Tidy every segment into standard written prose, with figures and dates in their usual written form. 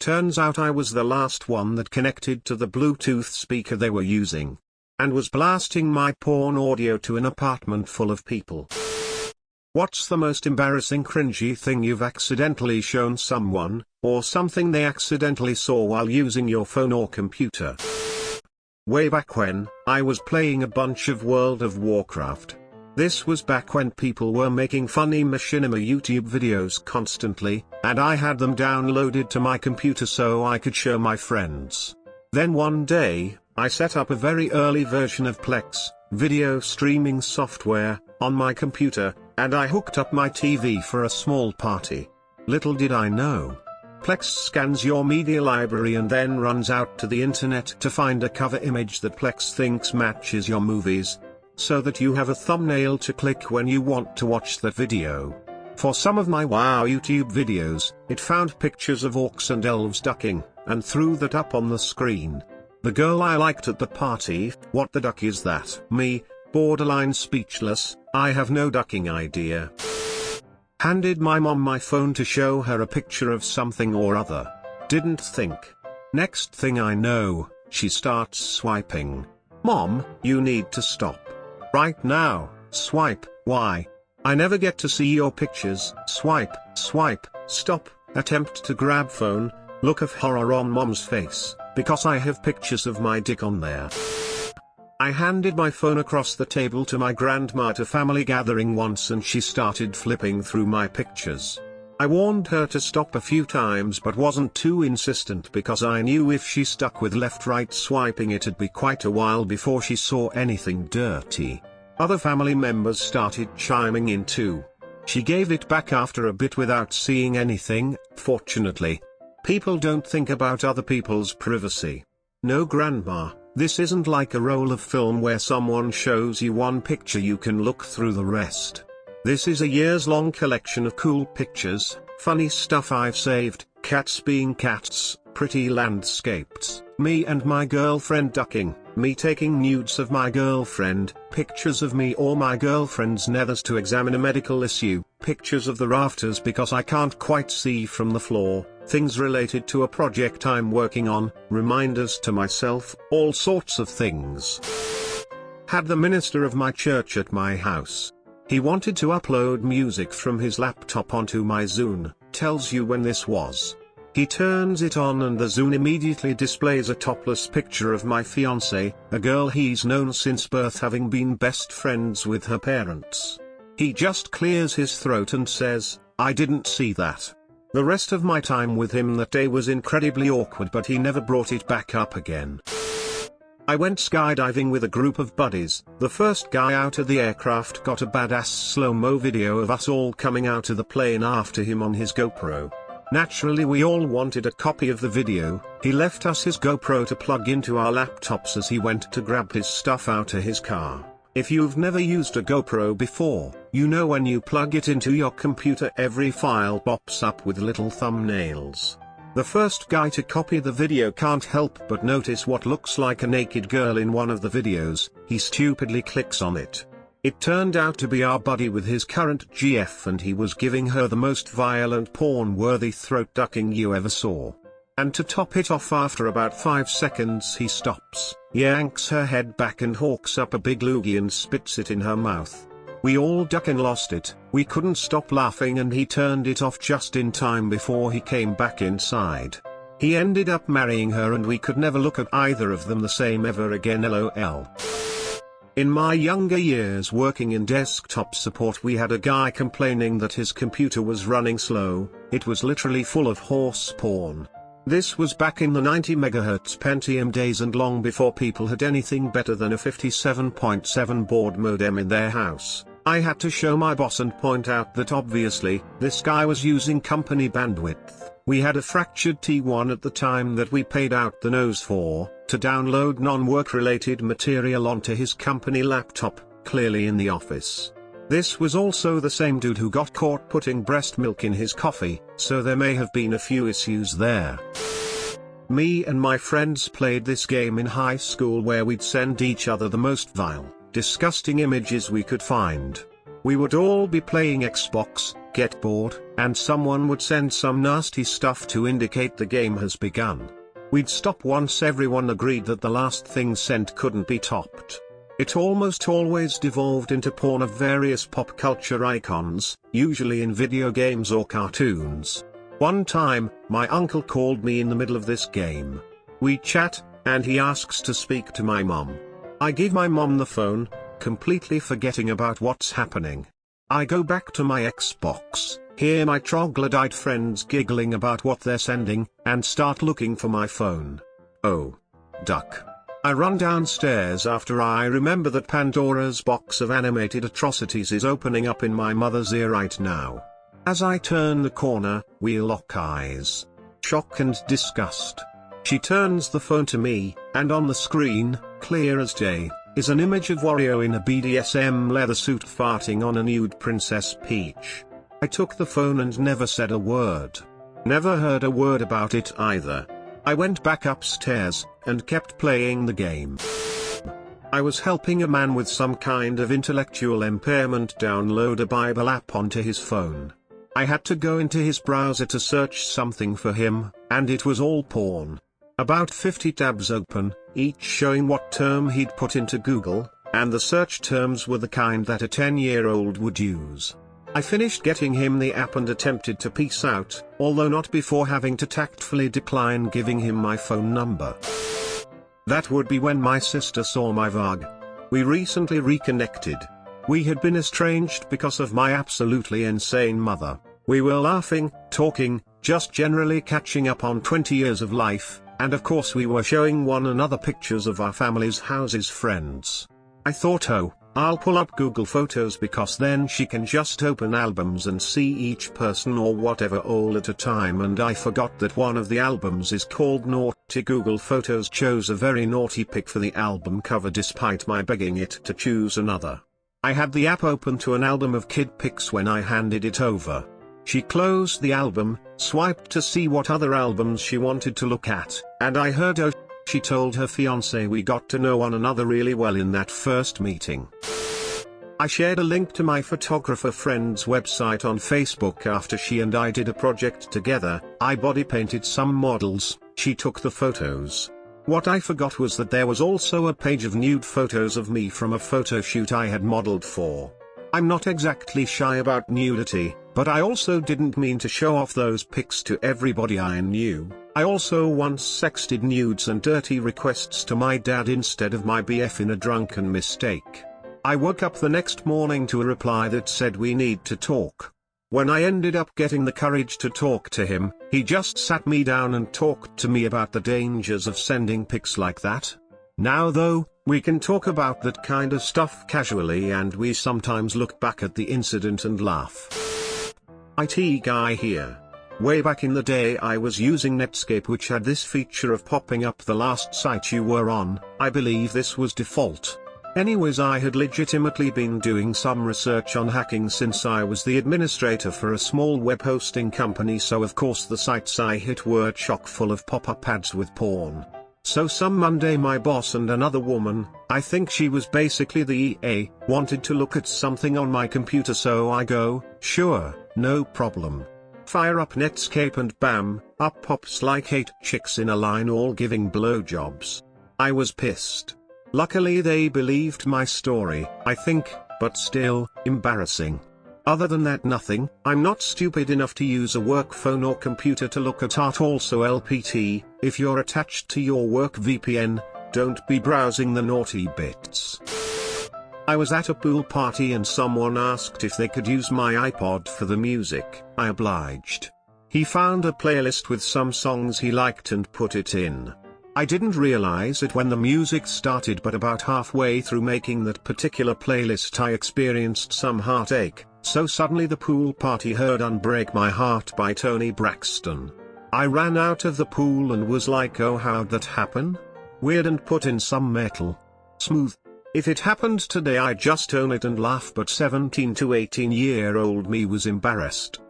Turns out I was the last one that connected to the Bluetooth speaker they were using, and was blasting my porn audio to an apartment full of people. What's the most embarrassing cringy thing you've accidentally shown someone, or something they accidentally saw while using your phone or computer? Way back when, I was playing a bunch of World of Warcraft. This was back when people were making funny machinima YouTube videos constantly, and I had them downloaded to my computer so I could show my friends. Then one day, I set up a very early version of Plex, video streaming software, on my computer, and I hooked up my TV for a small party. Little did I know. Plex scans your media library and then runs out to the internet to find a cover image that Plex thinks matches your movies, so that you have a thumbnail to click when you want to watch that video. For some of my WoW YouTube videos, it found pictures of orcs and elves ducking, and threw that up on the screen. The girl I liked at the party, what the duck is that? Me, borderline speechless, I have no ducking idea. Handed my mom my phone to show her a picture of something or other. Didn't think. Next thing I know, she starts swiping. Mom, you need to stop. Right now, swipe, why? I never get to see your pictures. Swipe, swipe, stop, attempt to grab phone, look of horror on mom's face, because I have pictures of my dick on there. I handed my phone across the table to my grandma at a family gathering once and she started flipping through my pictures. I warned her to stop a few times but wasn't too insistent because I knew if she stuck with left-right swiping it'd be quite a while before she saw anything dirty. Other family members started chiming in too. She gave it back after a bit without seeing anything, fortunately. People don't think about other people's privacy. No, grandma, this isn't like a roll of film where someone shows you one picture you can look through the rest. This is a years-long collection of cool pictures, funny stuff I've saved, cats being cats, pretty landscapes, me and my girlfriend ducking, me taking nudes of my girlfriend, pictures of me or my girlfriend's nethers to examine a medical issue, pictures of the rafters because I can't quite see from the floor, things related to a project I'm working on, reminders to myself, all sorts of things. Had the minister of my church at my house. He wanted to upload music from his laptop onto my Zune, tells you when this was. He turns it on and the Zune immediately displays a topless picture of my fiancée, a girl he's known since birth, having been best friends with her parents. He just clears his throat and says, "I didn't see that." The rest of my time with him that day was incredibly awkward, but he never brought it back up again. I went skydiving with a group of buddies. The first guy out of the aircraft got a badass slow-mo video of us all coming out of the plane after him on his GoPro. Naturally we all wanted a copy of the video. He left us his GoPro to plug into our laptops as he went to grab his stuff out of his car. If you've never used a GoPro before, you know when you plug it into your computer every file pops up with little thumbnails. The first guy to copy the video can't help but notice what looks like a naked girl in one of the videos. He stupidly clicks on it. It turned out to be our buddy with his current GF, and he was giving her the most violent porn-worthy throat ducking you ever saw. And to top it off, after about 5 seconds he stops, yanks her head back and hawks up a big loogie and spits it in her mouth. We all duck and lost it. We couldn't stop laughing and he turned it off just in time before he came back inside. He ended up marrying her and we could never look at either of them the same ever again, LOL. In my younger years working in desktop support, we had a guy complaining that his computer was running slow. It was literally full of horse porn. This was back in the 90 MHz Pentium days and long before people had anything better than a 57.7 baud modem in their house. I had to show my boss and point out that obviously, this guy was using company bandwidth. We had a fractured T1 at the time that we paid out the nose for, to download non-work related material onto his company laptop, clearly in the office. This was also the same dude who got caught putting breast milk in his coffee, so there may have been a few issues there. Me and my friends played this game in high school where we'd send each other the most vile, disgusting images we could find. We would all be playing Xbox, get bored, and someone would send some nasty stuff to indicate the game has begun. We'd stop once everyone agreed that the last thing sent couldn't be topped. It almost always devolved into porn of various pop culture icons, usually in video games or cartoons. One time, my uncle called me in the middle of this game. We chat, and he asks to speak to my mom. I give my mom the phone, completely forgetting about what's happening. I go back to my Xbox, hear my troglodyte friends giggling about what they're sending, and start looking for my phone. Oh. Duck. I run downstairs after I remember that Pandora's box of animated atrocities is opening up in my mother's ear right now. As I turn the corner, we lock eyes. Shock and disgust. She turns the phone to me, and on the screen, clear as day, is an image of Wario in a BDSM leather suit farting on a nude Princess Peach. I took the phone and never said a word. Never heard a word about it either. I went back upstairs, and kept playing the game. I was helping a man with some kind of intellectual impairment download a Bible app onto his phone. I had to go into his browser to search something for him, and it was all porn. About 50 tabs open, each showing what term he'd put into Google, and the search terms were the kind that a 10-year-old would use. I finished getting him the app and attempted to peace out, although not before having to tactfully decline giving him my phone number. That would be when my sister saw my VOG. We recently reconnected. We had been estranged because of my absolutely insane mother. We were laughing, talking, just generally catching up on 20 years of life, and of course we were showing one another pictures of our family's houses, friends. I thought, oh, I'll pull up Google Photos because then she can just open albums and see each person or whatever all at a time, and I forgot that one of the albums is called Naughty. Google Photos chose a very naughty pic for the album cover despite my begging it to choose another. I had the app open to an album of kid pics when I handed it over. She closed the album, swiped to see what other albums she wanted to look at, and I heard oh. She told her fiancé we got to know one another really well in that first meeting. I shared a link to my photographer friend's website on Facebook after she and I did a project together. I body painted some models, she took the photos. What I forgot was that there was also a page of nude photos of me from a photo shoot I had modeled for. I'm not exactly shy about nudity, but I also didn't mean to show off those pics to everybody I knew. I also once sexted nudes and dirty requests to my dad instead of my BF in a drunken mistake. I woke up the next morning to a reply that said we need to talk. When I ended up getting the courage to talk to him, he just sat me down and talked to me about the dangers of sending pics like that. Now though, we can talk about that kind of stuff casually, and we sometimes look back at the incident and laugh. IT guy here. Way back in the day I was using Netscape, which had this feature of popping up the last site you were on. I believe this was default. Anyways, I had legitimately been doing some research on hacking since I was the administrator for a small web hosting company, so of course the sites I hit were chock full of pop-up ads with porn. So some Monday my boss and another woman, I think she was basically the EA, wanted to look at something on my computer, so I go, sure, no problem. Fire up Netscape and bam, up pops like 8 chicks in a line all giving blowjobs. I was pissed. Luckily they believed my story, I think, but still, embarrassing. Other than that, nothing. I'm not stupid enough to use a work phone or computer to look at art. Also LPT, if you're attached to your work VPN, don't be browsing the naughty bits. I was at a pool party and someone asked if they could use my iPod for the music. I obliged. He found a playlist with some songs he liked and put it in. I didn't realize it when the music started, but about halfway through making that particular playlist I experienced some heartache, so suddenly the pool party heard Unbreak My Heart by Toni Braxton. I ran out of the pool and was like, oh, how'd that happen? Weird, and put in some metal. Smooth. If it happened today I'd just own it and laugh, but 17 to 18-year-old me was embarrassed.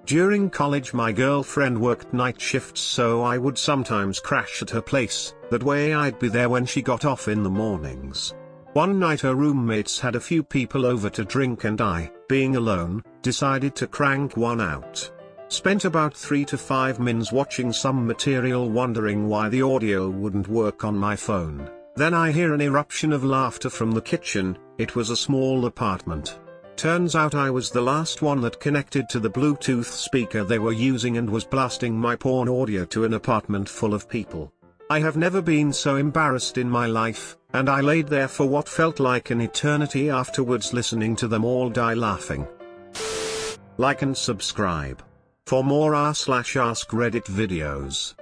During college my girlfriend worked night shifts, so I would sometimes crash at her place, that way I'd be there when she got off in the mornings. One night her roommates had a few people over to drink and I, being alone, Decided to crank one out. Spent about 3 to 5 minutes watching some material wondering why the audio wouldn't work on my phone. Then I hear an eruption of laughter from the kitchen. It was a small apartment. Turns out I was the last one that connected to the Bluetooth speaker they were using and was blasting my porn audio to an apartment full of people. I have never been so embarrassed in my life, and I laid there for what felt like an eternity afterwards listening to them all die laughing. Like and subscribe for more r/ask Reddit videos.